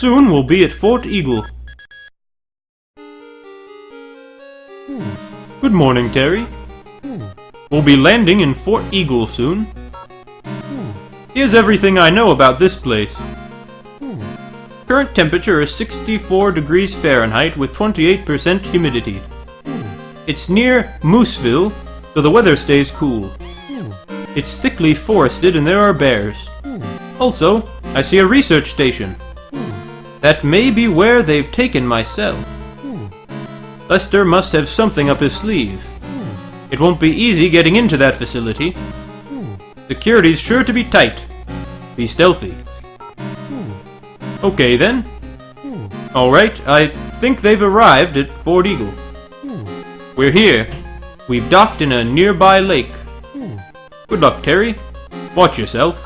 Soon we'll be at Fort Eagle. Good morning, Terry. We'll be landing in Fort Eagle soon. Here's everything I know about this place. Current temperature is 64 degrees Fahrenheit with 28% humidity. It's near Mooseville, so the weather stays cool. It's thickly forested and there are bears. Also, I see a research station. That may be where they've taken my cell. Lester must have something up his sleeve. It won't be easy getting into that facility. Security's sure to be tight. Be stealthy. Okay then. Alright, I think they've arrived at Fort Eagle. We're here. We've docked in a nearby lake. Good luck, Terry. Watch yourself.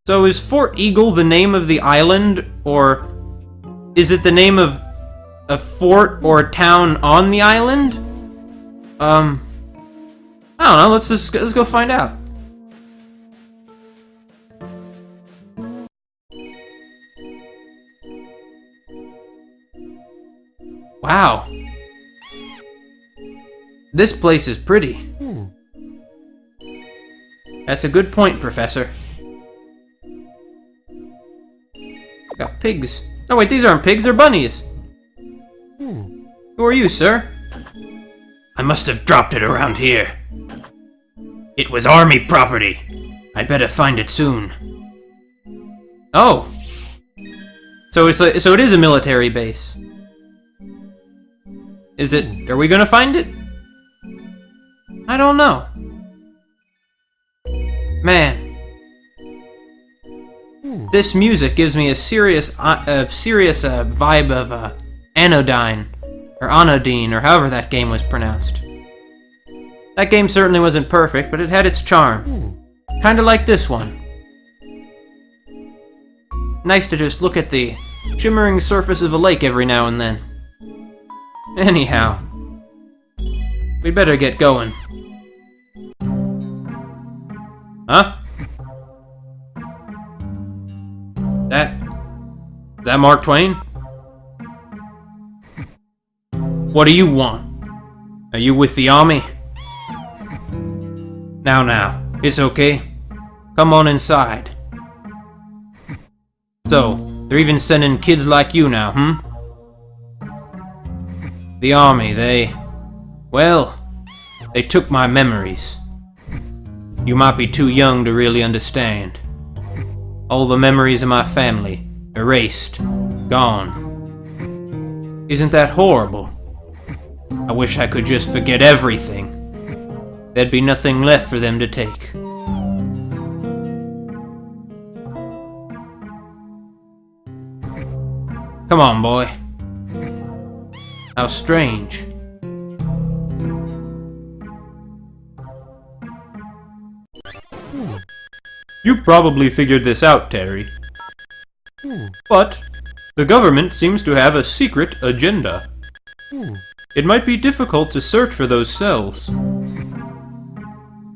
So is Fort Eagle the name of the island, or is it the name of a fort or a town on the island? I don't know, let's go find out. Wow. This place is pretty. That's a good point, Professor. Got pigs. Oh wait, these aren't pigs, they're bunnies. Who are you, sir? I must have dropped it around here. It was army property. I'd better find it soon. Oh. So it is a military base. Is it? Are we gonna find it? I don't know. Man. This music gives me a serious vibe of anodyne, or anodyne, or however that game was pronounced. That game certainly wasn't perfect, but it had its charm. Kinda like this one. Nice to just look at the shimmering surface of a lake every now and then. Anyhow, we'd better get going. Huh? Is that Mark Twain? What do you want? Are you with the army? Now, it's okay. Come on inside. So, they're even sending kids like you now, The army, they took my memories. You might be too young to really understand. All the memories of my family, erased, gone. Isn't that horrible? I wish I could just forget everything. There'd be nothing left for them to take. Come on, boy. How strange. You probably figured this out, Terry. But the government seems to have a secret agenda. It might be difficult to search for those cells.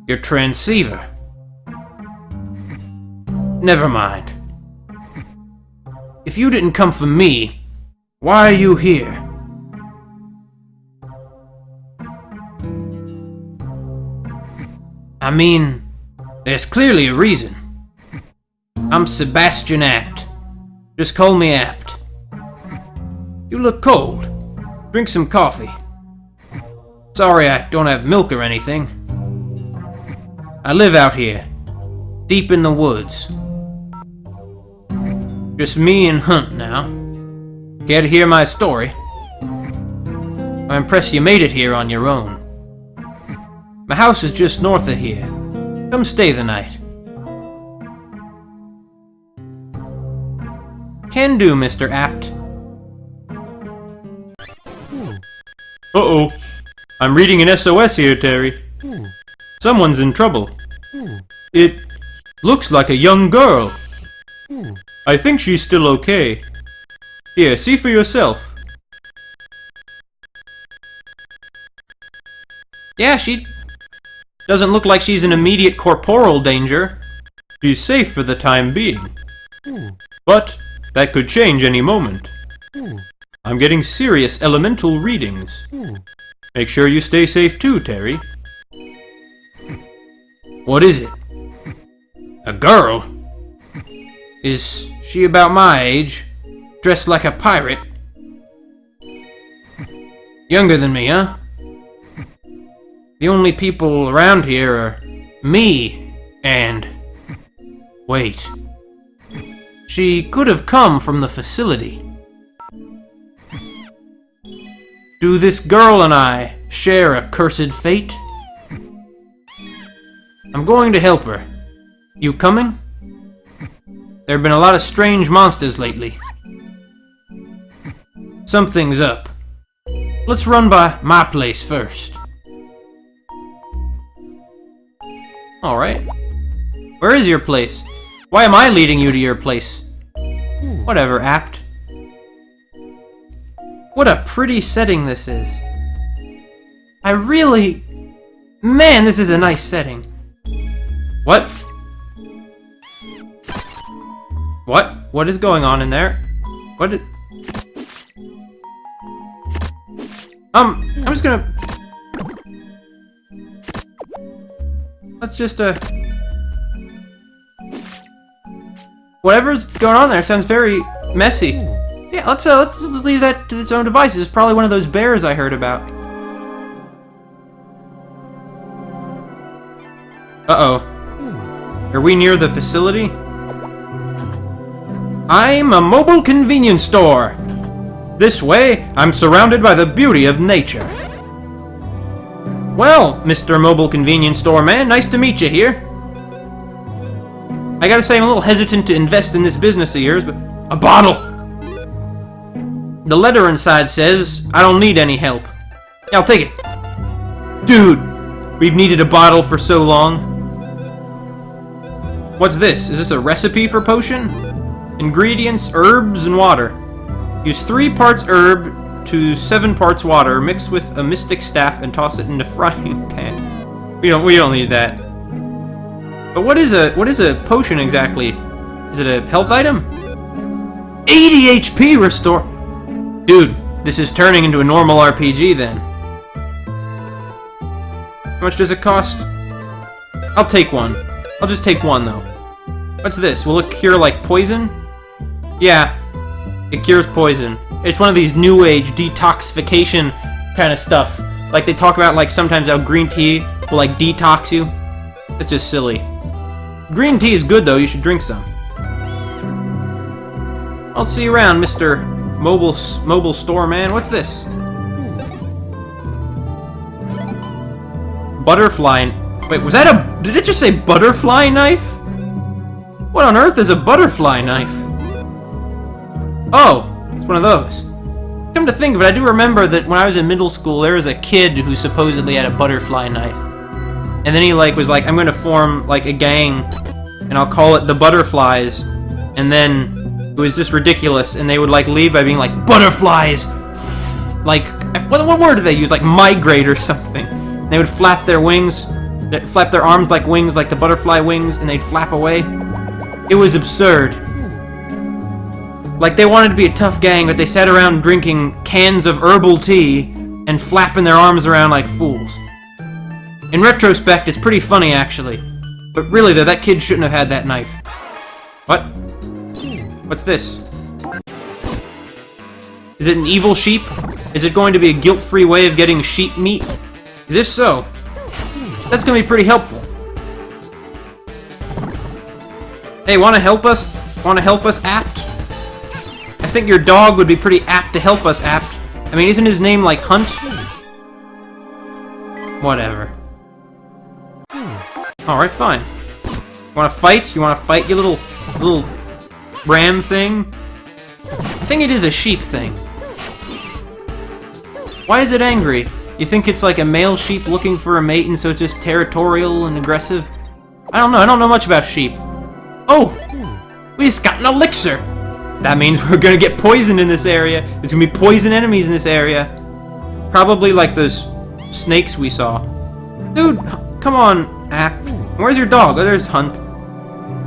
Your transceiver. Never mind. If you didn't come for me, why are you here? I mean, there's clearly a reason. I'm Sebastian Apt. Just call me Apt. You look cold. Drink some coffee. Sorry I don't have milk or anything. I live out here, deep in the woods. Just me and Hunt now. Care to hear my story? I'm impressed you made it here on your own. My house is just north of here. Come stay the night. Can do, Mr. Apt. Uh-oh. I'm reading an SOS here, Terry. Someone's in trouble. It looks like a young girl. I think she's still okay. Here, see for yourself. Yeah, she doesn't look like she's in immediate corporal danger. She's safe for the time being. But That could change any moment. I'm getting serious elemental readings. Make sure you stay safe too, Terry. What is it? A girl? Is she about my age? Dressed like a pirate? Younger than me, huh? The only people around here are me and... Wait. She could have come from the facility. Do this girl and I share a cursed fate? I'm going to help her. You coming? There have been a lot of strange monsters lately. Something's up. Let's run by my place first. Alright. Where is your place? Why am I leading you to your place? Whatever, Apt. What a pretty setting this is. I really... Man, this is a nice setting. What? What? What is going on in there? What did... I'm just gonna... Let's just, whatever's going on there sounds very messy. Yeah, let's leave that to its own devices. It's probably one of those bears I heard about. Uh-oh. Are we near the facility? I'm a mobile convenience store. This way, I'm surrounded by the beauty of nature. Well, Mr. Mobile Convenience Store Man, nice to meet you here. I gotta say, I'm a little hesitant to invest in this business of yours, but... A bottle! The letter inside says, I don't need any help. Yeah, I'll take it. Dude, we've needed a bottle for so long. What's this? Is this a recipe for potion? Ingredients, herbs, and water. Use 3 parts herb to 7 parts water, mix with a mystic staff, and toss it in a frying pan. We don't need that. But what is a potion exactly? Is it a health item? 80 HP restore. Dude, this is turning into a normal RPG then. How much does it cost? I'll take one. I'll just take one though. What's this? Will it cure like poison? Yeah, it cures poison. It's one of these new age detoxification kind of stuff. Like they talk about like sometimes how green tea will like detox you. That's just silly. Green tea is good though, you should drink some. I'll see you around, Mr. Mobile Store Man. What's this? Butterfly. Wait, was that a... Did it just say butterfly knife? What on earth is a butterfly knife? Oh, it's one of those. Come to think of it, I do remember that when I was in middle school, there was a kid who supposedly had a butterfly knife. And then he was like, I'm gonna form like a gang, and I'll call it the Butterflies. And then it was just ridiculous, and they would like leave by being like, butterflies! Like, what word do they use? Like migrate or something. And they would flap their wings, flap their arms like wings, like the butterfly wings, and they'd flap away. It was absurd. Like, they wanted to be a tough gang, but they sat around drinking cans of herbal tea and flapping their arms around like fools. In retrospect, it's pretty funny, actually. But really, though, that kid shouldn't have had that knife. What? What's this? Is it an evil sheep? Is it going to be a guilt-free way of getting sheep meat? Because if so, that's going to be pretty helpful. Hey, want to help us? Want to help us, Apt? I think your dog would be pretty apt to help us, Apt. I mean, isn't his name like Hunt? Whatever. Alright, fine. You wanna fight? You wanna fight, you little ram thing? I think it is a sheep thing. Why is it angry? You think it's like a male sheep looking for a mate and so it's just territorial and aggressive? I don't know. I don't know much about sheep. Oh! We just got an elixir! That means we're gonna get poisoned in this area. There's gonna be poison enemies in this area. Probably like those snakes we saw. Dude, come on, Apt. Where's your dog? Oh, there's Hunt.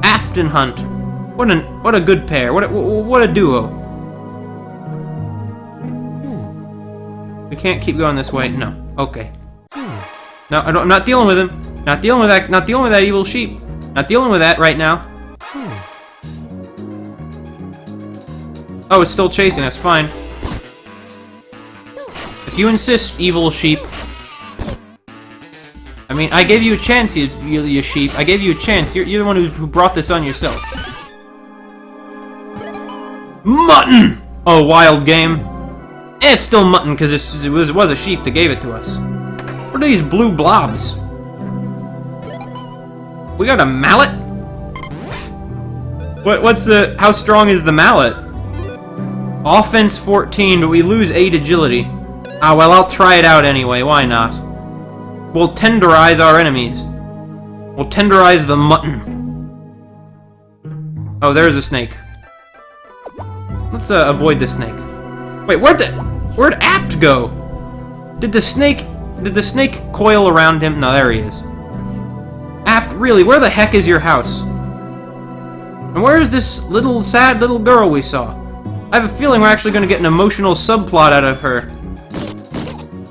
Apt and Hunt. What a good pair. What a duo. We can't keep going this way. No. Okay. No, I'm not dealing with him. Not dealing with that. Not dealing with that evil sheep. Not dealing with that right now. Oh, it's still chasing us. Fine. If you insist, evil sheep. I mean, I gave you a chance, you sheep. I gave you a chance. You're the one who brought this on yourself. Mutton! Oh, wild game. It's still mutton because it was a sheep that gave it to us. What are these blue blobs? We got a mallet? How strong is the mallet? Offense 14, but we lose 8 agility. Ah, well, I'll try it out anyway, why not? We'll tenderize our enemies. We'll tenderize the mutton. Oh, there's a snake. Let's avoid the snake. Wait, where'd Apt go? Did the snake coil around him? No, there he is. Apt, really, where the heck is your house? And where is this sad little girl we saw? I have a feeling we're actually going to get an emotional subplot out of her.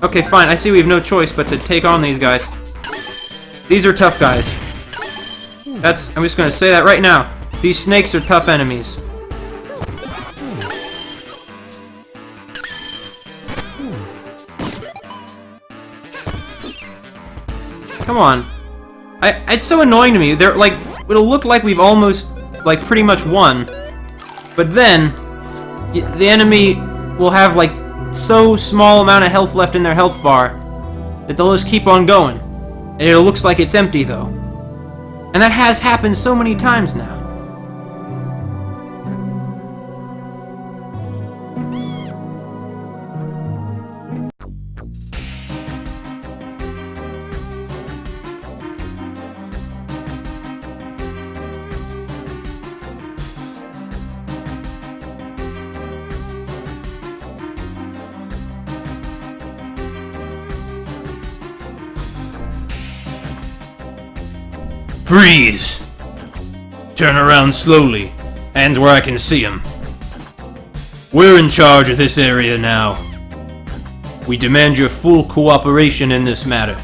Okay, fine, I see we have no choice but to take on these guys. These are tough guys. I'm just going to say that right now. These snakes are tough enemies. Come on. It's so annoying to me. They're like, it'll look like we've almost, like, pretty much won. But then, the enemy will have, like, so small amount of health left in their health bar that they'll just keep on going. And it looks like it's empty, though. And that has happened so many times now. Freeze! Turn around slowly. Hands where I can see them. We're in charge of this area now. We demand your full cooperation in this matter.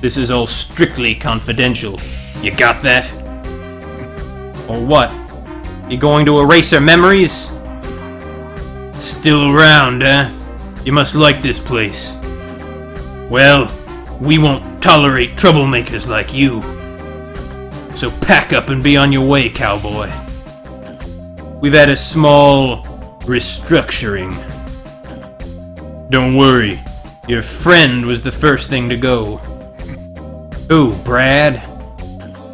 This is all strictly confidential. You got that? Or what? You going to erase our memories? Still around, eh? You must like this place. Well, we won't tolerate troublemakers like you. So pack up and be on your way, cowboy. We've had a small restructuring. Don't worry, your friend was the first thing to go. Who, Brad?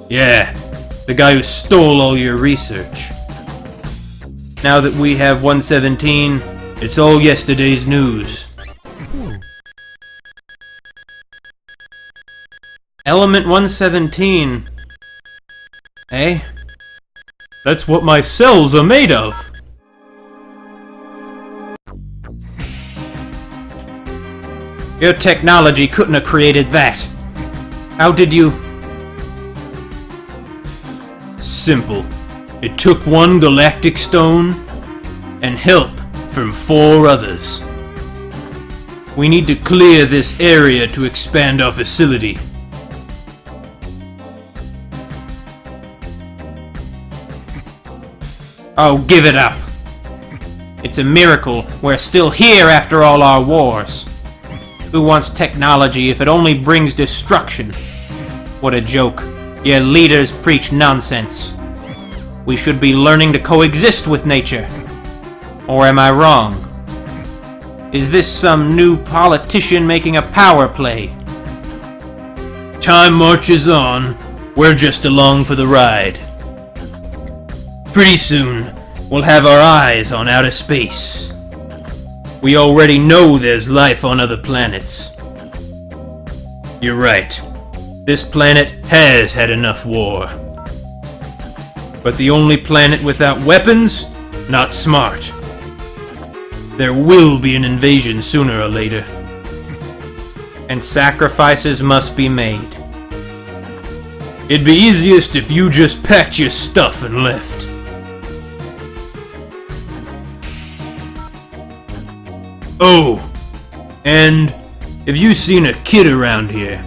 Yeah, the guy who stole all your research. Now that we have 117, it's all yesterday's news. Element 117. Eh? That's what my cells are made of. Your technology couldn't have created that. How did you... Simple. It took one galactic stone and help from 4 others. We need to clear this area to expand our facility. Oh, give it up. It's a miracle we're still here after all our wars. Who wants technology if it only brings destruction? What a joke. Your leaders preach nonsense. We should be learning to coexist with nature. Or am I wrong? Is this some new politician making a power play? Time marches on. We're just along for the ride. Pretty soon, we'll have our eyes on outer space. We already know there's life on other planets. You're right. This planet has had enough war. But the only planet without weapons? Not smart. There will be an invasion sooner or later. And sacrifices must be made. It'd be easiest if you just packed your stuff and left. Oh, and have you seen a kid around here?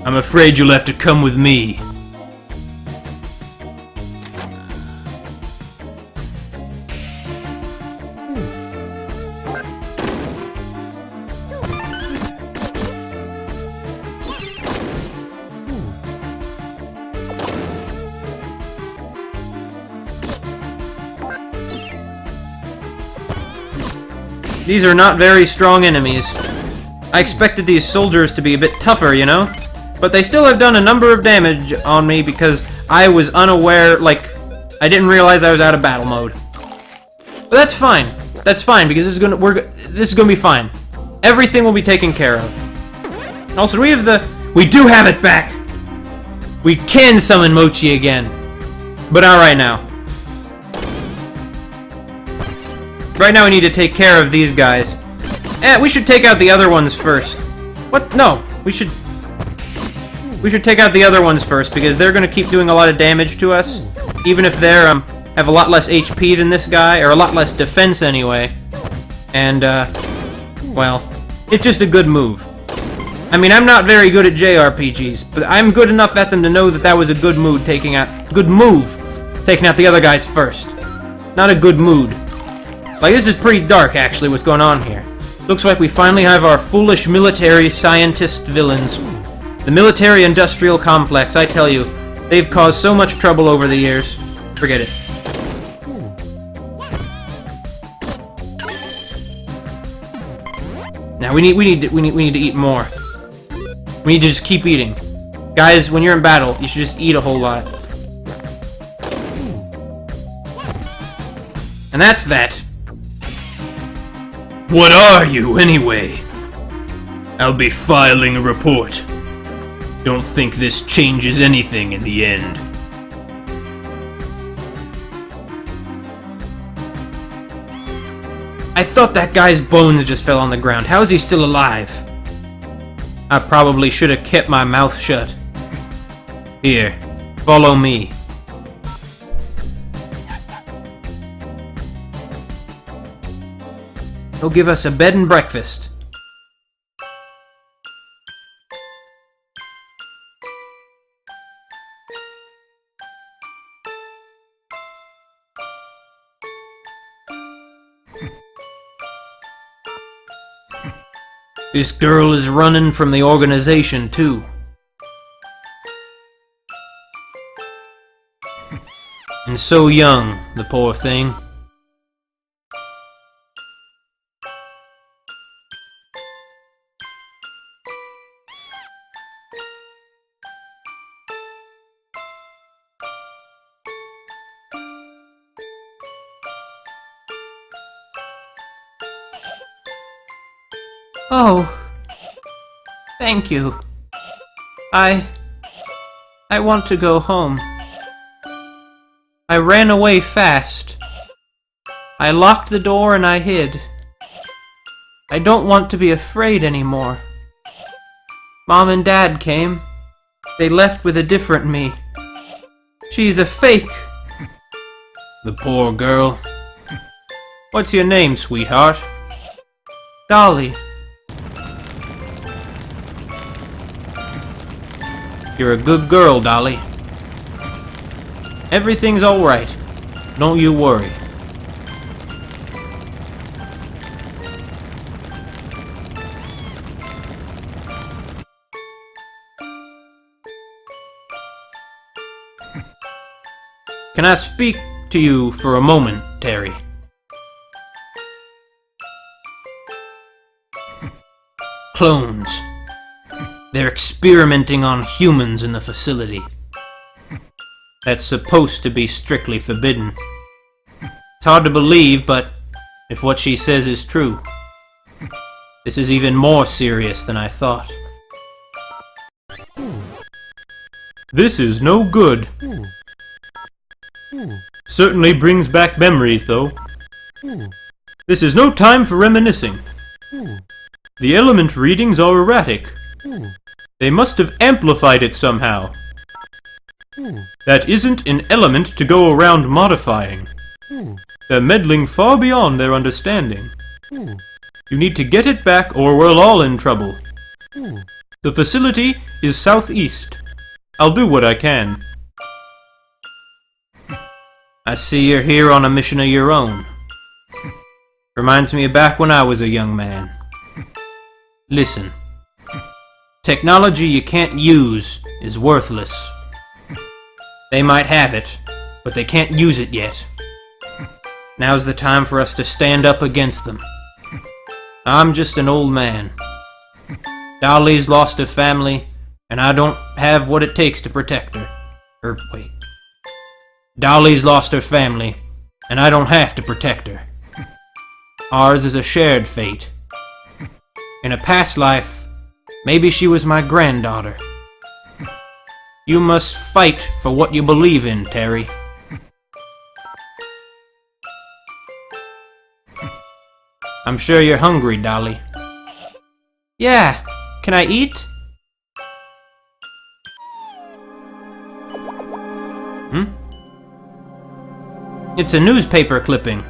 I'm afraid you'll have to come with me. These are not very strong enemies. I expected these soldiers to be a bit tougher, you know? But they still have done a number of damage on me because I was unaware, like, I didn't realize I was out of battle mode. But that's fine. That's fine because this is gonna be fine. Everything will be taken care of. Also, we do have it back! We can summon Mochi again. But not right now. Right now we need to take care of these guys. We should take out the other ones first. What? No, we should take out the other ones first, because they're gonna keep doing a lot of damage to us. Even if they're, have a lot less HP than this guy, or a lot less defense anyway. And, well, it's just a good move. I mean, I'm not very good at JRPGs, but I'm good enough at them to know that that was a good move taking out the other guys first. Not a good mood. Like, this is pretty dark, actually, what's going on here. Looks like we finally have our foolish military scientist villains. The military-industrial complex, I tell you, they've caused so much trouble over the years. Forget it. Now, we need to eat more. We need to just keep eating. Guys, when you're in battle, you should just eat a whole lot. And that's that. What are you, anyway? I'll be filing a report. Don't think this changes anything in the end. I thought that guy's bones just fell on the ground. How is he still alive? I probably should have kept my mouth shut. Here, follow me. He'll give us a bed and breakfast. This girl is running from the organization, too. And so young, the poor thing. Oh, thank you. I want to go home. I ran away fast. I locked the door and I hid. I don't want to be afraid anymore. Mom and Dad came. They left with a different me. She's a fake. The poor girl. What's your name, sweetheart? Dolly. You're a good girl, Dolly. Everything's alright. Don't you worry. Can I speak to you for a moment, Terry? Clones. They're experimenting on humans in the facility. That's supposed to be strictly forbidden. It's hard to believe, but if what she says is true, this is even more serious than I thought. This is no good. Certainly brings back memories, though. This is no time for reminiscing. The element readings are erratic, They must have amplified it somehow. That isn't an element to go around modifying. They're meddling far beyond their understanding. You need to get it back or we're all in trouble. The facility is southeast. I'll do what I can. I see you're here on a mission of your own. Reminds me of back when I was a young man. Listen. Technology you can't use is worthless. They might have it, but they can't use it yet. Now's the time for us to stand up against them. I'm just an old man. Dolly's lost her family, and I don't have what it takes to protect her. Wait. Dolly's lost her family, and I don't have to protect her. Ours is a shared fate. In a past life, maybe she was my granddaughter. You must fight for what you believe in, Terry. I'm sure you're hungry, Dolly. Yeah, can I eat? It's a newspaper clipping.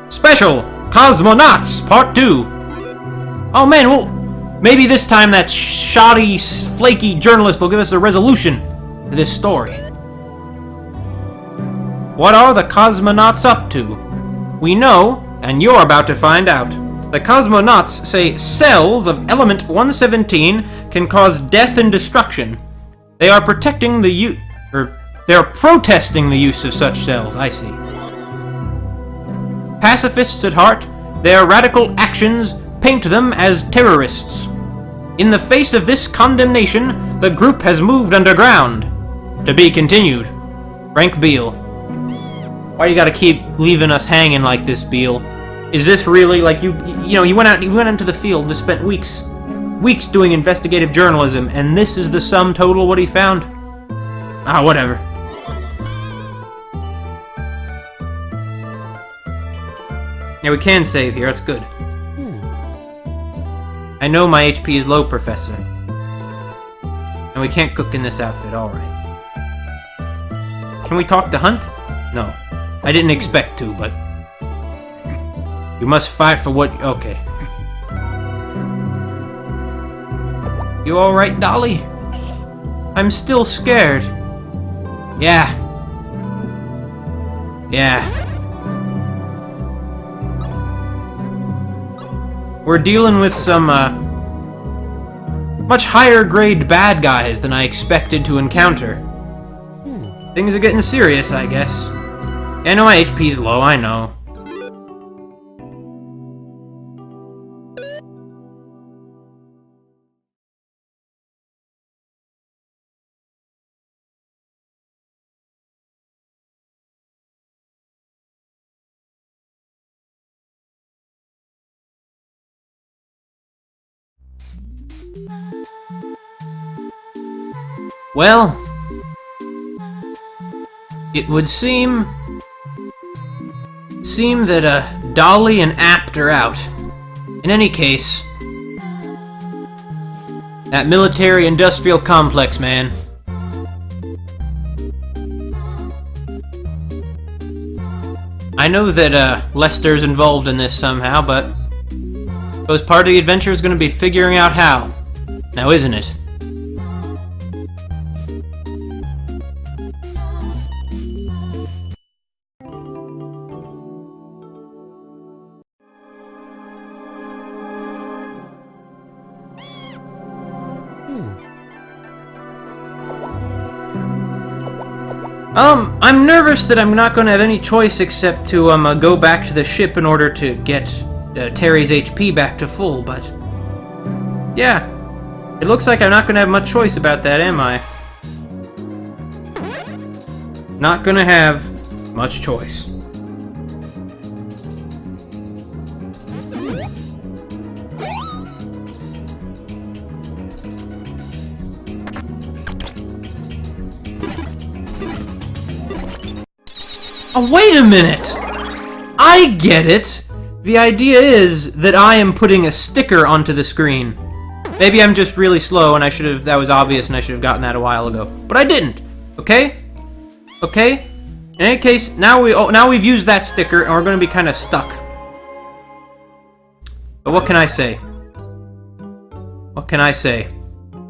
Special! Cosmonauts, Part 2! Oh man, well, maybe this time that shoddy, flaky journalist will give us a resolution to this story. What are the cosmonauts up to? We know, and you're about to find out. The cosmonauts say cells of element 117 can cause death and destruction. They are protecting the they're protesting the use of such cells, I see. Pacifists at heart, their radical actions paint them as terrorists. In the face of this condemnation, the group has moved underground. To be continued. Frank Beale. Why you gotta keep leaving us hanging like this, Beale? Is this really like you know, he went into the field and spent weeks doing investigative journalism, and this is the sum total what he found? Ah, whatever. Yeah, we can save here, that's good. I know my HP is low, Professor. And we can't cook in this outfit, alright. Can we talk to Hunt? No. I didn't expect to, but... You must fight for what... Okay. You alright, Dolly? I'm still scared. Yeah. We're dealing with some, much higher grade bad guys than I expected to encounter. Things are getting serious, I guess. I know my HP's low, I know. Well, it would seem that Dolly and Apt are out. In any case, that military-industrial complex, man. I know that Lester's involved in this somehow, but I suppose part of the adventure is going to be figuring out how. Now, isn't it? I'm nervous that I'm not going to have any choice except to go back to the ship in order to get Terry's HP back to full, but... Yeah, it looks like I'm not going to have much choice about that, am I? Not going to have much choice. Oh, wait a minute! I get it! The idea is that I am putting a sticker onto the screen. Maybe I'm just really slow and that was obvious and I should have gotten that a while ago. But I didn't! Okay? Okay? In any case, now we've used that sticker and we're gonna be kind of stuck. But what can I say? What can I say?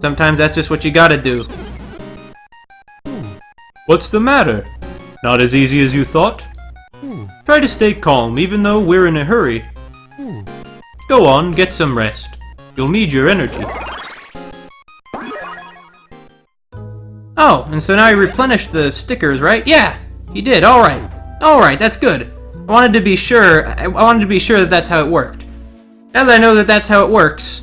Sometimes that's just what you gotta do. What's the matter? Not as easy as you thought? Try to stay calm even though we're in a hurry. Go on, get some rest. You'll need your energy. Oh, and so now he replenished the stickers, right? Yeah, he did. Alright. Alright, that's good. I wanted to be sure that that's how it worked. Now that I know that that's how it works,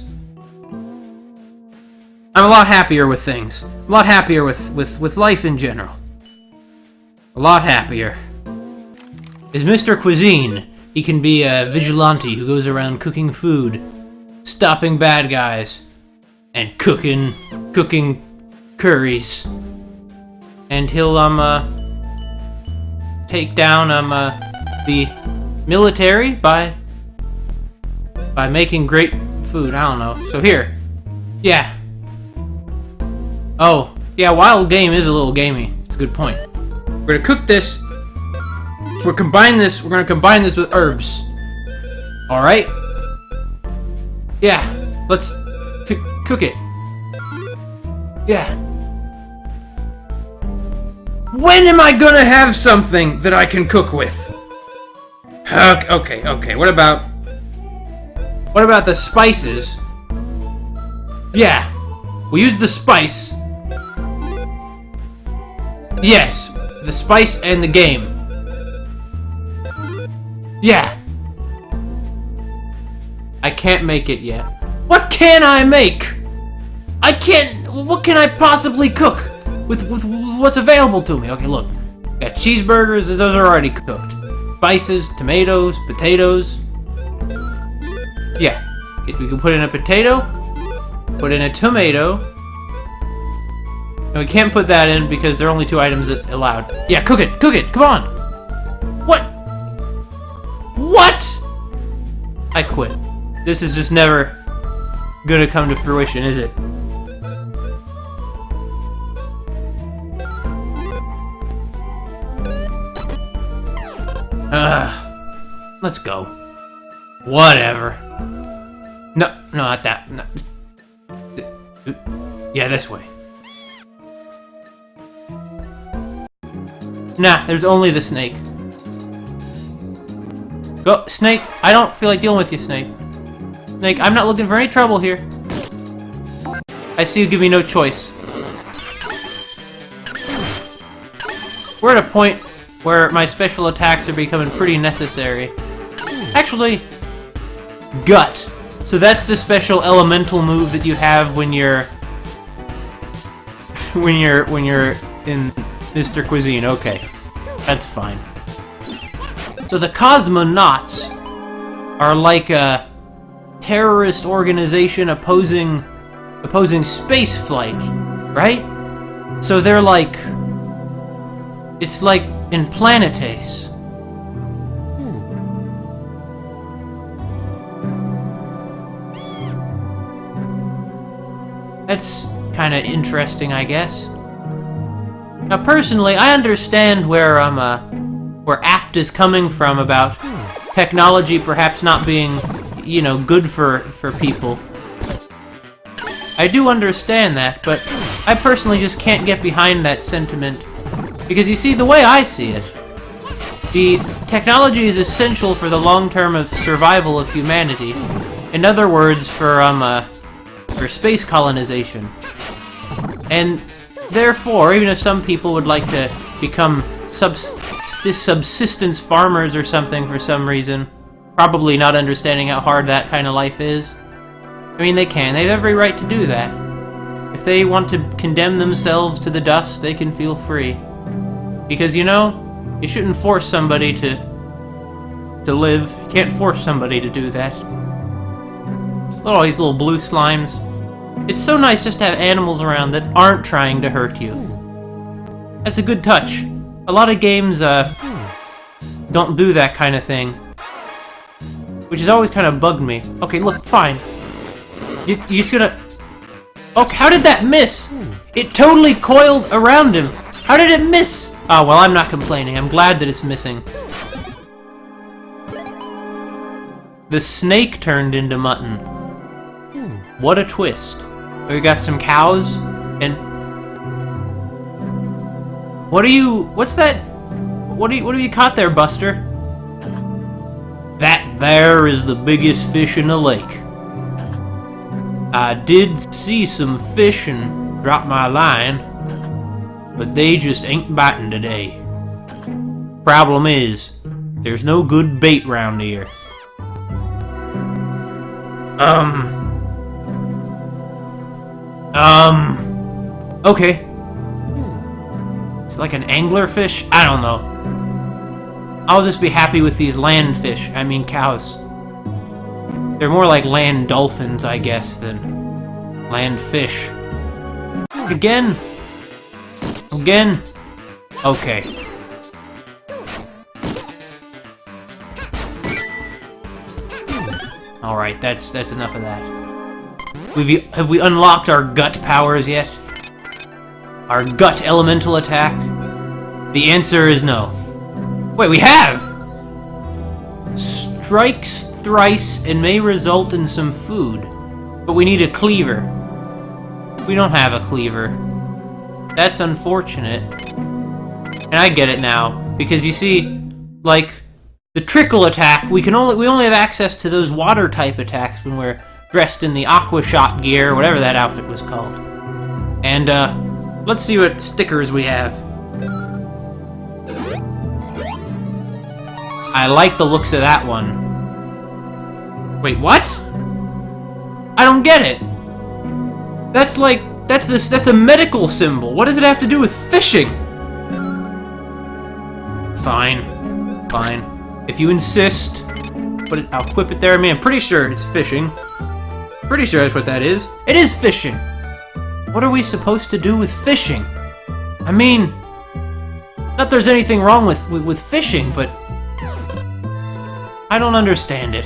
I'm a lot happier with things. I'm a lot happier with life in general. A lot happier. Is Mr. Cuisine. He can be a vigilante who goes around cooking food, stopping bad guys, and cooking curries. And he'll take down the military by making great food. I don't know. So here. Yeah. Oh, yeah, wild game is a little gamey. It's a good point. We're gonna cook this. We're gonna combine this with herbs. Alright? Yeah, let's cook it. Yeah. When am I gonna have something that I can cook with? Okay, what about the spices? Yeah, we use the spice. Yes, the spice and the game. Yeah. I can't make it yet. What can I make? I can't... What can I possibly cook with what's available to me? Okay, look. Got cheeseburgers, those are already cooked. Spices, tomatoes, potatoes. Yeah. We can put in a potato, put in a tomato. And we can't put that in because there are only 2 items allowed. Yeah, cook it, come on! What? What? I quit. This is just never gonna come to fruition, is it? Let's go. Whatever. No, not that. No. Yeah, this way. Nah, there's only the snake. Go, Snake. I don't feel like dealing with you, Snake. Snake, I'm not looking for any trouble here. I see you give me no choice. We're at a point where my special attacks are becoming pretty necessary. Actually, Gut. So that's the special elemental move that you have when you're in Mr. Cuisine. Okay, that's fine. So the Cosmonauts are like a terrorist organization opposing spaceflight, right? So they're like, it's like in Planetes. That's kind of interesting, I guess. Now, personally, I understand where Apt is coming from about technology perhaps not being, you know, good for people. I do understand that, but I personally just can't get behind that sentiment. Because you see, the way I see it, the technology is essential for the long-term survival of humanity. In other words, for space colonization. And therefore, even if some people would like to become subsistence farmers or something for some reason, probably not understanding how hard that kind of life is, I mean, they can. They have every right to do that. If they want to condemn themselves to the dust, they can feel free. Because, you know, you shouldn't force somebody to live. You can't force somebody to do that. Look at all these little blue slimes. It's so nice just to have animals around that aren't trying to hurt you. That's a good touch. A lot of games don't do that kind of thing, which has always kind of bugged me. Okay, look, fine. You just gonna... Okay, how did that miss? It totally coiled around him. How did it miss? Oh, well, I'm not complaining. I'm glad that it's missing. The snake turned into mutton. What a twist. We got some cows, and... What's that? What have you caught there, Buster? That there is the biggest fish in the lake. I did see some fish and drop my line, but they just ain't biting today. Problem is, there's no good bait round here. Okay. It's like an anglerfish? I don't know. I'll just be happy with these land fish. I mean cows. They're more like land dolphins, I guess, than land fish. Again? Again? Okay. Alright, that's enough of that. Have we unlocked our gut powers yet? Our gut elemental attack? The answer is no. Wait, we have! Strikes thrice and may result in some food. But we need a cleaver. We don't have a cleaver. That's unfortunate. And I get it now. Because you see, like, the trickle attack, we only have access to those water type attacks when we're dressed in the aqua shot gear, whatever that outfit was called. And, let's see what stickers we have. I like the looks of that one. Wait, what? I don't get it. That's like, that's a medical symbol. What does it have to do with fishing? Fine. Fine. If you insist, I'll equip it there. I mean, I'm pretty sure it's fishing. Pretty sure that's what that is. It is fishing. What are we supposed to do with fishing? I mean, not that there's anything wrong with fishing, but I don't understand it.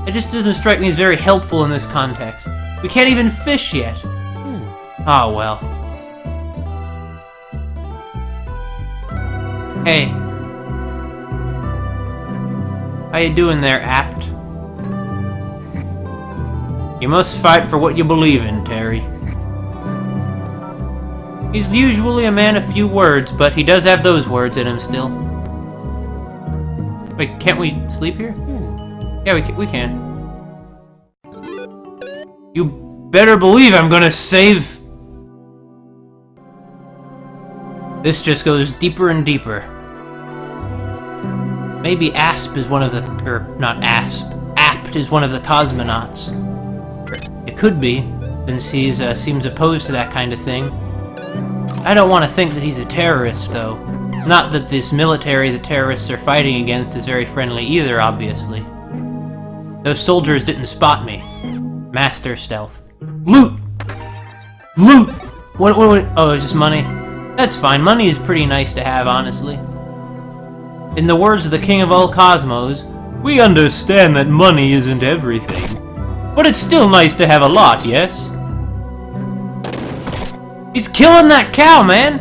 It just doesn't strike me as very helpful in this context. We can't even fish yet. Oh well. Hey. How you doing there, Apt? You must fight for what you believe in, Terry. He's usually a man of few words, but he does have those words in him still. Wait, can't we sleep here? Yeah, we can. You better believe I'm gonna save... This just goes deeper and deeper. Maybe Asp is one of the... or, not Asp. Apt is one of the cosmonauts. It could be, since he seems opposed to that kind of thing. I don't want to think that he's a terrorist, though. Not that this military the terrorists are fighting against is very friendly either, obviously. Those soldiers didn't spot me. Master stealth. Loot! Loot! What, oh, it's just money? That's fine. Money is pretty nice to have, honestly. In the words of the King of all Cosmos, we understand that money isn't everything. But it's still nice to have a lot, yes? He's killing that cow, man!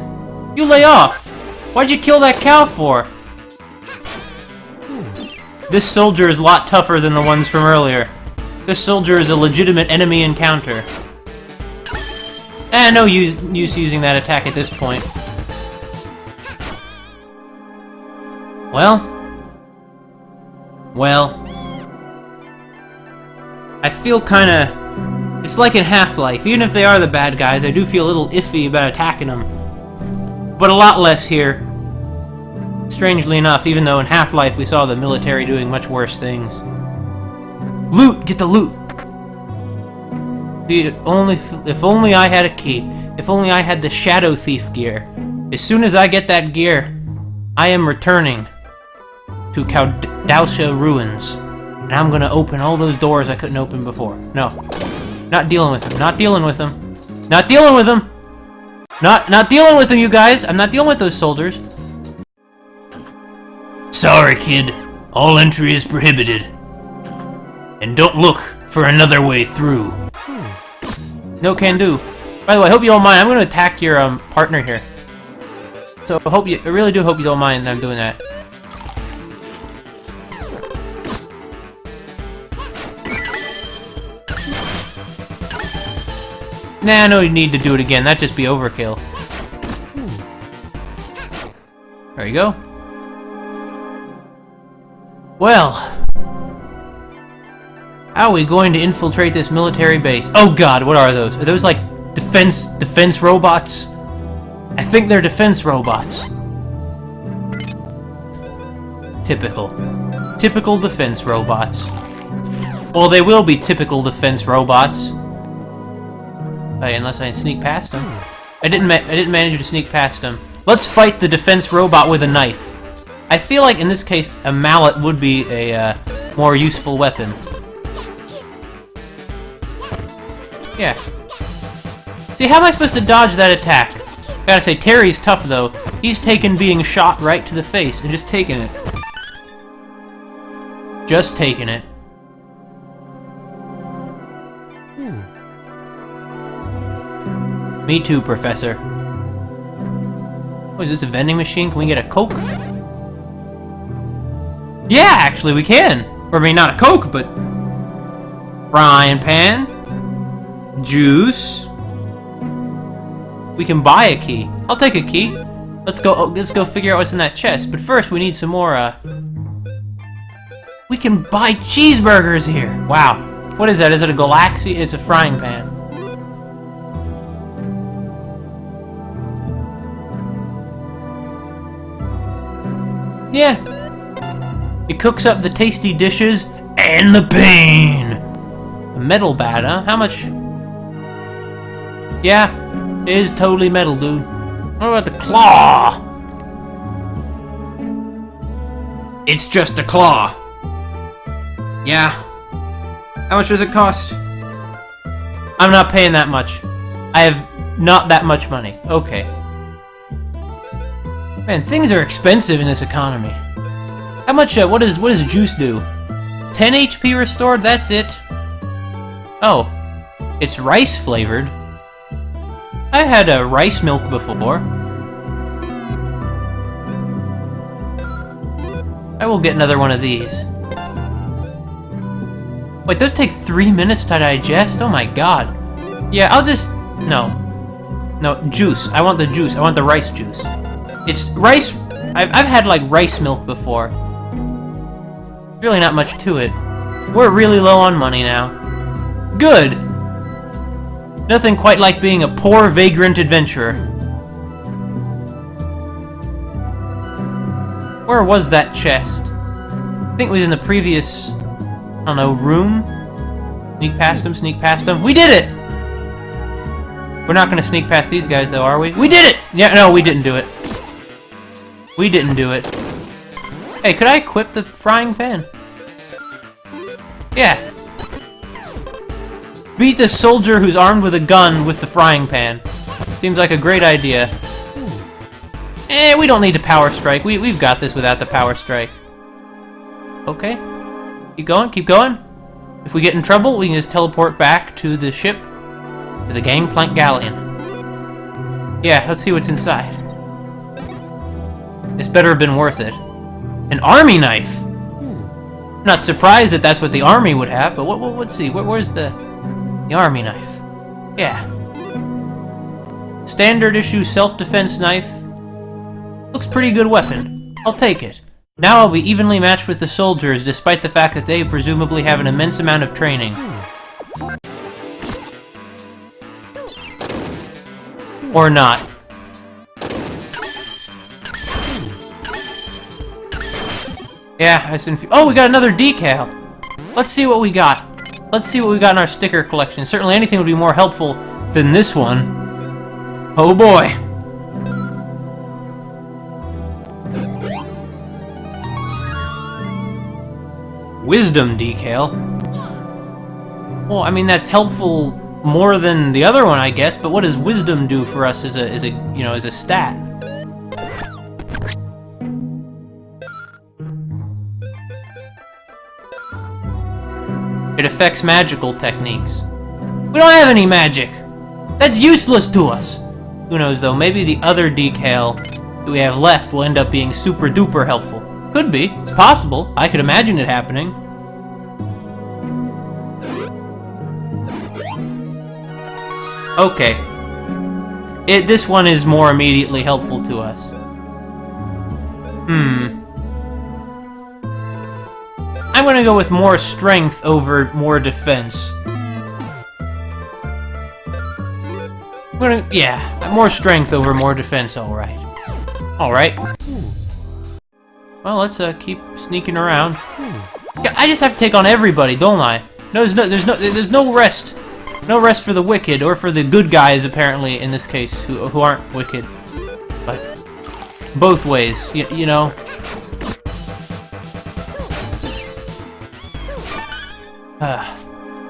You lay off! Why'd you kill that cow for? This soldier is a lot tougher than the ones from earlier. This soldier is a legitimate enemy encounter. No use using that attack at this point. Well... I feel kinda... It's like in Half-Life. Even if they are the bad guys, I do feel a little iffy about attacking them. But a lot less here. Strangely enough, even though in Half-Life we saw the military doing much worse things. Loot! Get the loot! If only I had a key. If only I had the Shadow Thief gear. As soon as I get that gear, I am returning to Kaudasha Ruins. And I'm gonna open all those doors I couldn't open before. No. Not dealing with him. Not dealing with him. Not dealing with him! Not dealing with him, you guys! I'm not dealing with those soldiers. Sorry, kid. All entry is prohibited. And don't look for another way through. No can do. By the way, I hope you don't mind. I'm going to attack your partner here. So I really do hope you don't mind that I'm doing that. Nah, no need to do it again. That'd just be overkill. There you go. Well, how are we going to infiltrate this military base? Oh God, what are those? Are those like defense robots? I think they're defense robots. Typical defense robots. Well, they will be typical defense robots. Unless I sneak past them. I didn't manage to sneak past them. Let's fight the defense robot with a knife. I feel like in this case, a mallet would be a more useful weapon. Yeah. See, how am I supposed to dodge that attack? Gotta say, Terry's tough though. He's taken being shot right to the face and just taking it. Just taking it. Me too, Professor. Oh, is this a vending machine? Can we get a Coke? Yeah, actually we can. Or I mean, not a Coke, but... frying pan. Juice. We can buy a key. I'll take a key. Let's go figure out what's in that chest. But first, we need some more, We can buy cheeseburgers here! Wow. What is that? Is it a galaxy? It's a frying pan. Yeah. It cooks up the tasty dishes and the pain! A metal bat, huh? How much? Yeah, it is totally metal, dude. What about the claw? It's just a claw. Yeah. How much does it cost? I'm not paying that much. I have not that much money. Okay. Man, things are expensive in this economy. How much, what does juice do? 10 HP restored? That's it? Oh. It's rice flavored. I had rice milk before. I will get another one of these. Wait, those take 3 minutes to digest? Oh my god. Yeah, I'll just... No. No, juice. I want the juice. I want the rice juice. It's rice... I've had, like, rice milk before. Really not much to it. We're really low on money now. Good! Nothing quite like being a poor, vagrant adventurer. Where was that chest? I think it was in the previous... I don't know, room? Sneak past him, sneak past him. We did it! We're not gonna sneak past these guys, though, are we? We did it! Yeah, no, we didn't do it. We didn't do it. Hey, could I equip the frying pan? Yeah. Beat the soldier who's armed with a gun with the frying pan. Seems like a great idea. We don't need to power strike. We've got this without the power strike. Okay. Keep going, keep going. If we get in trouble, we can just teleport back to the ship. To the gangplank galleon. Yeah, let's see what's inside. This better have been worth it. An army knife! Not surprised that that's what the army would have, but let's see. Where's the army knife? Yeah. Standard issue self-defense knife. Looks pretty good weapon. I'll take it. Now I'll be evenly matched with the soldiers, despite the fact that they presumably have an immense amount of training. Or not. Yeah, oh, we got another decal! Let's see what we got. Let's see what we got in our sticker collection. Certainly anything would be more helpful than this one. Oh boy! Wisdom decal. Well, I mean, that's helpful more than the other one, I guess, but what does wisdom do for us as a stat? It affects magical techniques. We don't have any magic! That's useless to us! Who knows, though, maybe the other decal that we have left will end up being super duper helpful. Could be. It's possible. I could imagine it happening. Okay. This one is more immediately helpful to us. I'm gonna go with more strength over more defense. Yeah, more strength over more defense, alright. Alright. Well, let's keep sneaking around. I just have to take on everybody, don't I? No, there's no rest. No rest for the wicked, or for the good guys, apparently, in this case, who aren't wicked. But both ways, you know.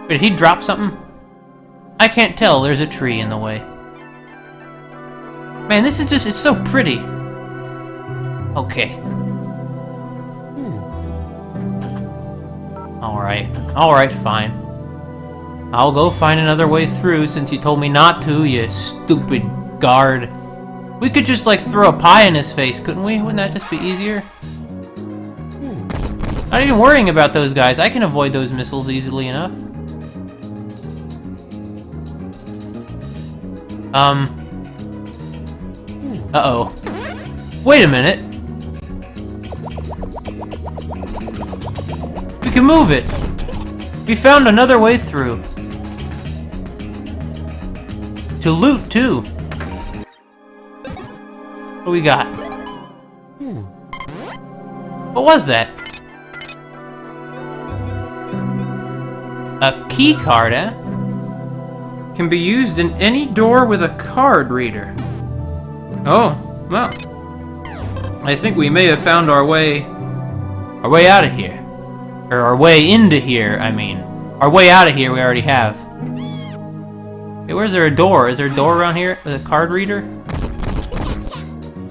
Did he drop something? I can't tell, there's a tree in the way. Man, this is just, it's so pretty. Okay. Alright, fine. I'll go find another way through since you told me not to, you stupid guard. We could just, like, throw a pie in his face, couldn't we? Wouldn't that just be easier? Not even worrying about those guys. I can avoid those missiles easily enough. Uh-oh. Wait a minute. We can move it. We found another way through. To loot, too. What do we got? What was that? A key card, eh? Can be used in any door with a card reader. Oh, well. I think we may have found our way out of here. Or our way into here, I mean. Our way out of here we already have. Hey, where's there a door? Is there a door around here with a card reader?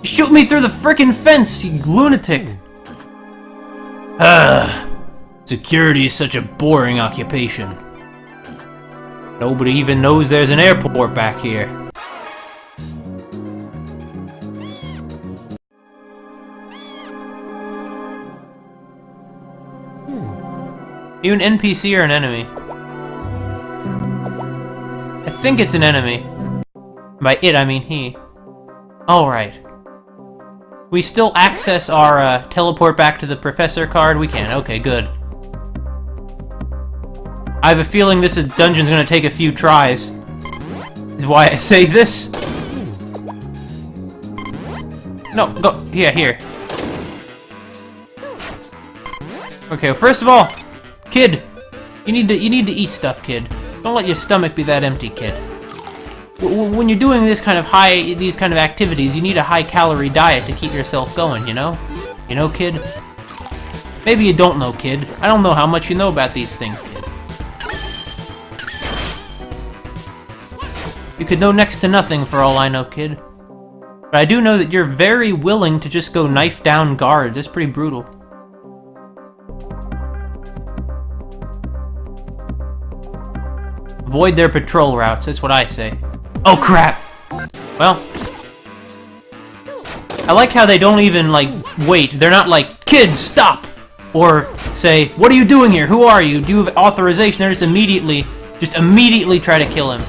You shoot me through the frickin' fence, you lunatic! Security is such a boring occupation. Nobody even knows there's an airport back here. You an NPC or an enemy? I think it's an enemy. By it, I mean he. Alright. We still access our teleport back to the professor card? We can. Okay, good. I have a feeling this dungeon's gonna take a few tries. Is why I say this. No, go. Yeah, here. Okay, well, first of all, kid, you need to eat stuff, kid. Don't let your stomach be that empty, kid. When you're doing these kind of activities, you need a high-calorie diet to keep yourself going, you know? You know, kid? Maybe you don't know, kid. I don't know how much you know about these things, kid. You could know next to nothing for all I know, kid. But I do know that you're very willing to just go knife down guards. That's pretty brutal. Avoid their patrol routes, that's what I say. Oh crap! Well, I like how they don't even, like, wait. They're not like, kids, stop! Or say, what are you doing here? Who are you? Do you have authorization? They're just immediately try to kill him.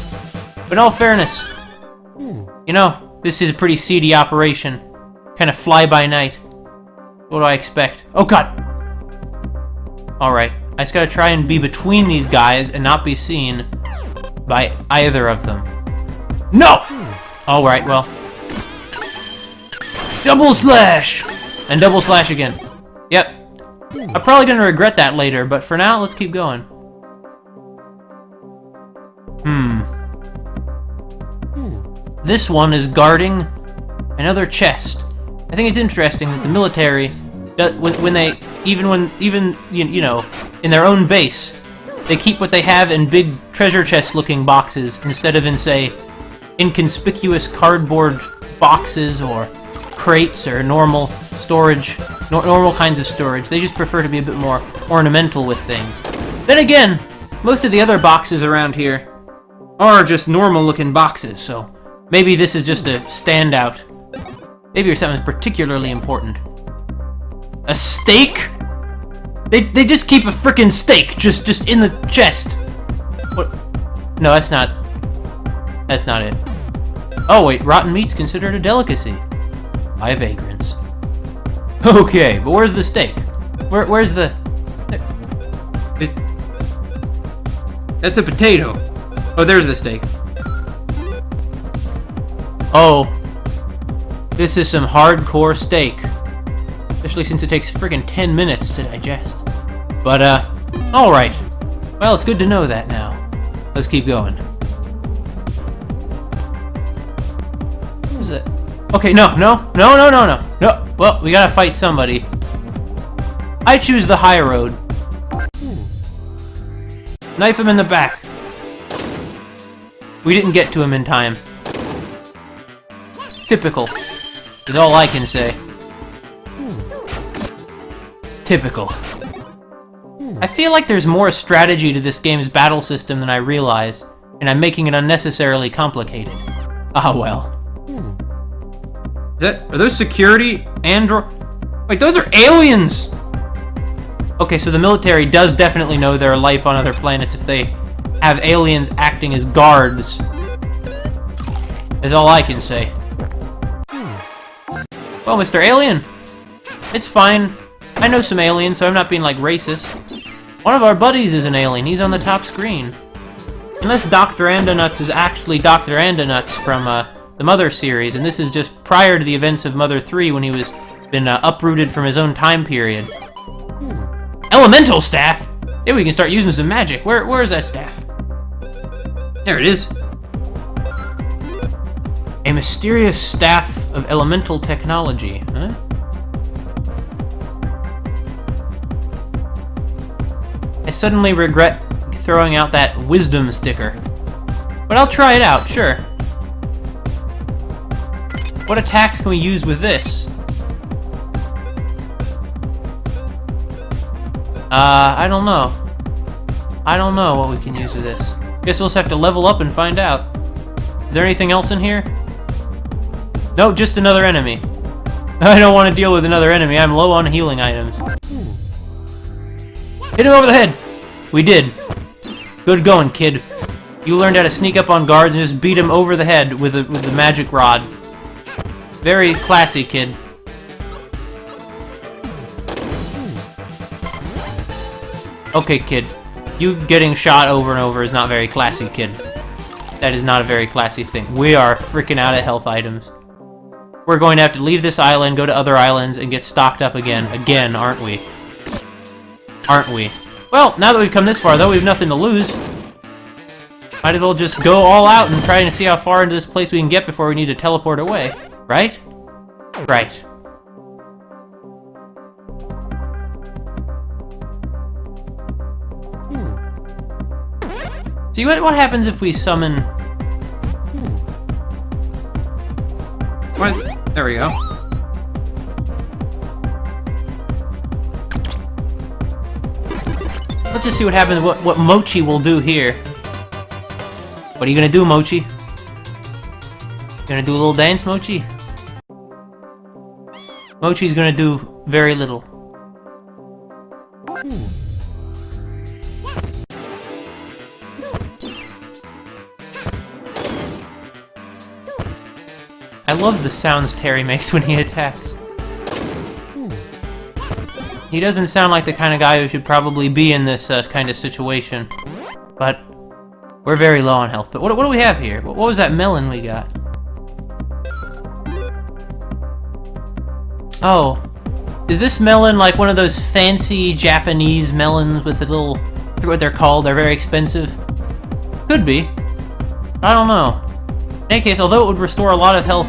But in all fairness, you know, this is a pretty seedy operation. Kind of fly-by-night. What do I expect? Oh god! Alright, I just gotta try and be between these guys and not be seen by either of them. No! Alright, well. Double slash! And double slash again. Yep. I'm probably gonna regret that later, but for now, let's keep going. This one is guarding another chest. I think it's interesting that the military, when they, even you know, in their own base, they keep what they have in big treasure chest-looking boxes instead of in, say, inconspicuous cardboard boxes or crates or normal storage, normal kinds of storage. They just prefer to be a bit more ornamental with things. Then again, most of the other boxes around here are just normal-looking boxes, so maybe this is just a standout. Maybe or something particularly important. A steak? They just keep a frickin' steak just in the chest. What? No, that's not it. Oh wait, rotten meat's considered a delicacy by vagrants. Okay, but where's the steak? Where's the? That's a potato. Oh, there's the steak. Oh, this is some hardcore steak. Especially since it takes friggin' 10 minutes to digest. But, alright. Well, it's good to know that now. Let's keep going. What is it? Okay, no. Well, we gotta fight somebody. I choose the high road. Knife him in the back. We didn't get to him in time. Typical. Is all I can say. Typical. I feel like there's more strategy to this game's battle system than I realize, and I'm making it unnecessarily complicated. Ah well. Are those security android? Wait, those are aliens! Okay, so the military does definitely know there are life on other planets if they have aliens acting as guards. Is all I can say. Well, Mr. Alien, it's fine. I know some aliens, so I'm not being, like, racist. One of our buddies is an alien. He's on the top screen. Unless Dr. Andonuts is actually Dr. Andonuts from, the Mother series, and this is just prior to the events of Mother 3 when he was been uprooted from his own time period. Elemental staff? Yeah, we can start using some magic. Where is that staff? There it is. A mysterious staff of elemental technology, huh? I suddenly regret throwing out that wisdom sticker. But I'll try it out, sure. What attacks can we use with this? I don't know. I don't know what we can use with this. Guess we'll just have to level up and find out. Is there anything else in here? No, just another enemy. I don't want to deal with another enemy. I'm low on healing items. Hit him over the head! We did. Good going, kid. You learned how to sneak up on guards and just beat him over the head with the magic rod. Very classy, kid. Okay, kid. You getting shot over and over is not very classy, kid. That is not a very classy thing. We are freaking out of health items. We're going to have to leave this island, go to other islands, and get stocked up again. Again, aren't we? Aren't we? Well, now that we've come this far, though, we have nothing to lose. Might as well just go all out and try to see how far into this place we can get before we need to teleport away. Right? Right. See, what happens if we summon... What? There we go. Let's just see what happens, what Mochi will do here. What are you gonna do, Mochi? You gonna do a little dance, Mochi? Mochi's gonna do very little. I love the sounds Terry makes when he attacks. He doesn't sound like the kind of guy who should probably be in this kind of situation. But we're very low on health. But what do we have here? What was that melon we got? Oh. Is this melon like one of those fancy Japanese melons with the little... I forget what they're called. They're very expensive. Could be. I don't know. In any case, although it would restore a lot of health,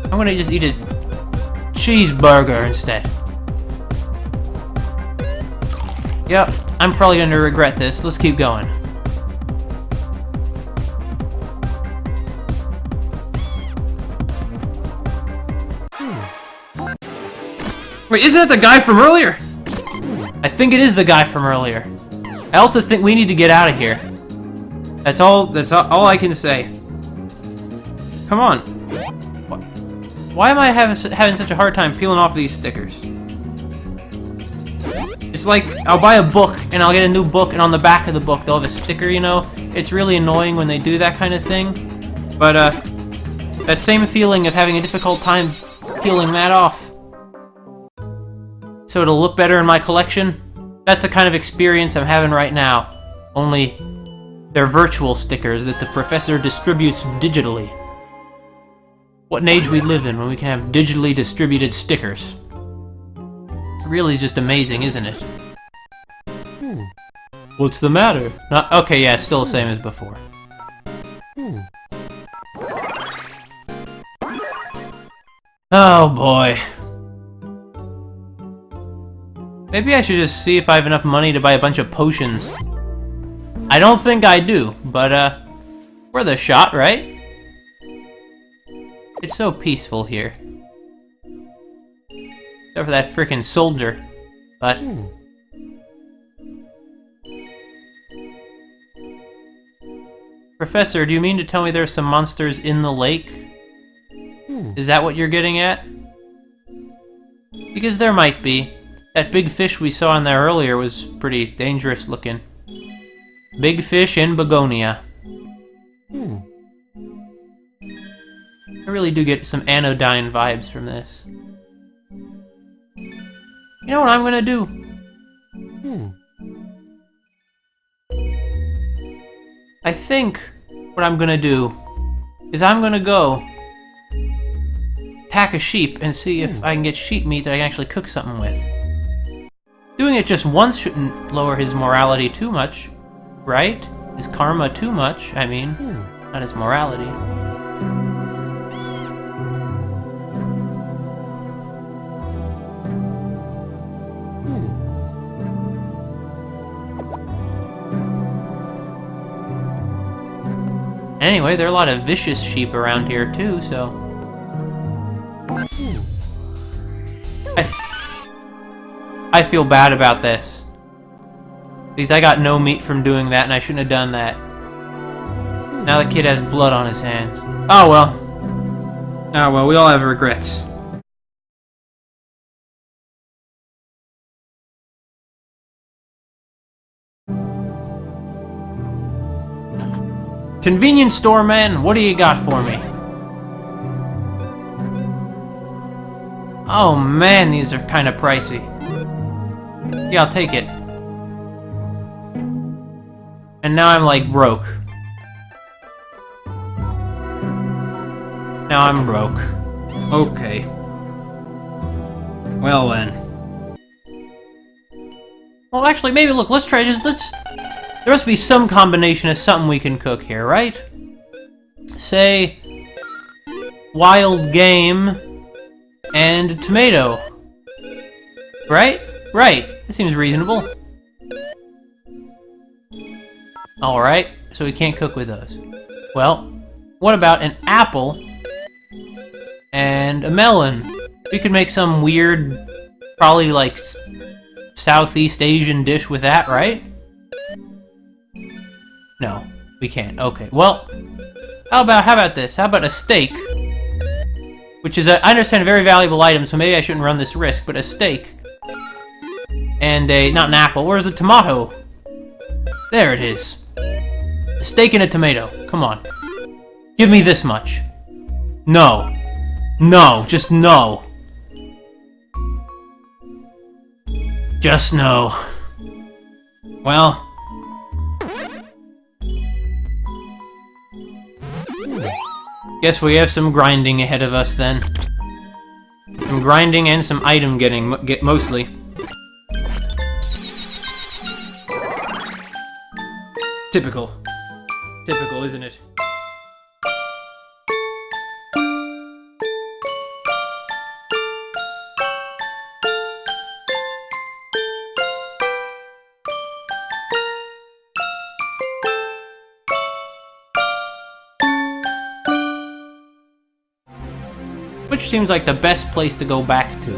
I'm gonna just eat a cheeseburger instead. Yep, I'm probably gonna regret this. Let's keep going. Wait, isn't that the guy from earlier? I think it is the guy from earlier. I also think we need to get out of here. That's all I can say. Come on. Why am I having such a hard time peeling off these stickers? It's like, I'll buy a book, and I'll get a new book, and on the back of the book, they'll have a sticker, you know? It's really annoying when they do that kind of thing. But, that same feeling of having a difficult time peeling that off, so it'll look better in my collection, that's the kind of experience I'm having right now. Only, they're virtual stickers that the professor distributes digitally. What an age we live in when we can have digitally distributed stickers. Really just amazing, isn't it? What's the matter? Okay, yeah, it's still the same as before. Oh boy. Maybe I should just see if I have enough money to buy a bunch of potions. I don't think I do, but worth a shot, right? It's so peaceful here. Except for that frickin' soldier. But... Professor, do you mean to tell me there's some monsters in the lake? Is that what you're getting at? Because there might be. That big fish we saw in there earlier was pretty dangerous looking. Big fish in Begonia. I really do get some Anodyne vibes from this. You know what I'm gonna do? I think what I'm gonna do is I'm gonna go attack a sheep and see if I can get sheep meat that I can actually cook something with. Doing it just once shouldn't lower his morality too much, right? His karma too much, I mean, not his morality. Anyway, there are a lot of vicious sheep around here too, so... I feel bad about this. Because I got no meat from doing that, and I shouldn't have done that. Now the kid has blood on his hands. Oh well. Oh well, we all have regrets. Convenience store man, what do you got for me? Oh man, these are kind of pricey. Yeah, I'll take it. And now I'm like broke. Now I'm broke. Okay. Well then. Well actually, maybe look, let's try this. There must be some combination of something we can cook here, right? Say... wild game... and tomato. Right? Right. That seems reasonable. Alright, so we can't cook with those. Well, what about an apple and a melon? We could make some weird, probably like Southeast Asian dish with that, right? No, we can't. Okay, well, how about this? How about a steak? Which is, I understand, a very valuable item, so maybe I shouldn't run this risk, but a steak. And not an apple, where's the tomato? There it is. A steak and a tomato, come on. Give me this much. No. No, just no. Just no. Well... guess we have some grinding ahead of us then. Some grinding and some item getting, mostly. Typical. Typical, isn't it? Which seems like the best place to go back to.